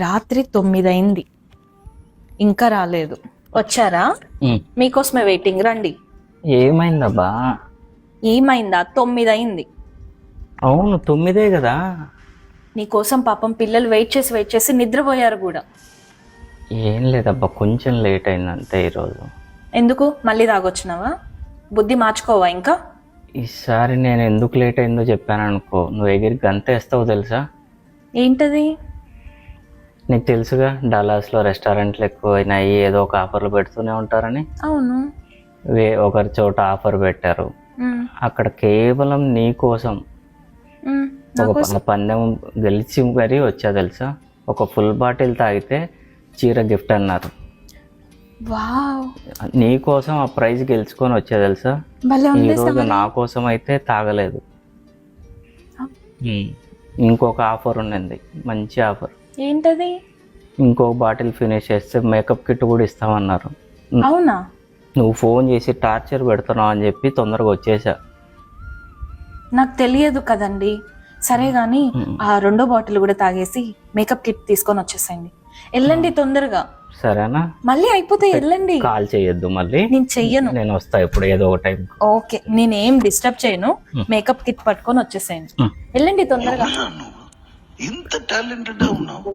రాత్రి 9 అయింది, ఇంకా రాలేదు. వచ్చారా? మీకోసమే వెయిటింగ్, రండి. ఏమైందబ్బా? ఏమైందా? 9 అయింది. అవును 9 కదా. నీకోసం పాపం పిల్లలు వెయిట్ చేసి నిద్రపోయారు కూడా. ఏం లేదబ్బా, కొంచెం లేట్ అయింది అంతే ఈరోజు. ఎందుకు మళ్ళీ తాగొచ్చినావా? బుద్ధి మార్చుకోవా ఇంకా? ఈసారి నేను ఎందుకు లేట్ అయిందో చెప్పాను అనుకో, నువ్వు ఎగిరి గంతేస్తావు తెలుసా? ఏంటది? నీకు తెలుసుగా, డల్లాస్లో రెస్టారెంట్లు ఎక్కువైనాయి, ఏదో ఒక ఆఫర్లు పెడుతూనే ఉంటారని. అవును. ఒకరి చోట ఆఫర్ పెట్టారు, అక్కడ కేవలం నీ కోసం ఒక పందెం గెలిచి మరీ వచ్చా తెలుసా. ఒక ఫుల్ బాటిల్ తాగితే చీర గిఫ్ట్ అన్నారు. వావ్, నీ కోసం ఆ ప్రైజ్ గెలుచుకొని వచ్చా తెలుసా. ఈరోజు నా కోసం అయితే తాగలేదు. ఇంకొక ఆఫర్ ఉన్నది, మంచి ఆఫర్. ఏంటది? ఇంకో బాటిల్ ఫినిష్ చేస్తే మేకప్ కిట్ కూడా ఇస్తామన్నారు. అవునా? నువ్వు ఫోన్ చేసి టార్చర్ పెడుతున్నావు అని చెప్పి తొందరగా వచ్చేసా. నాకు తెలియదు కదండి. సరే గాని ఆ 2వ బాటిల్ కూడా తాగేసి మేకప్ కిట్ తీసుకొని వచ్చేసేయండి. వెళ్ళండి తొందరగా. సరేనా? మళ్ళీ అయిపోతే వెళ్ళండి. కాల్ చేయొద్దు మళ్ళీ. నేను చెయ్యను. నేను వస్తా ఇప్పుడు ఏదో ఒక టైం. ఓకే, నేనేం డిస్టర్బ్ చేయను. మేకప్ కిట్ పట్టుకొని వచ్చేసేయండి. వెళ్ళండి తొందరగా. ఇంత టాలెంటెడ్ ఉన్నావు.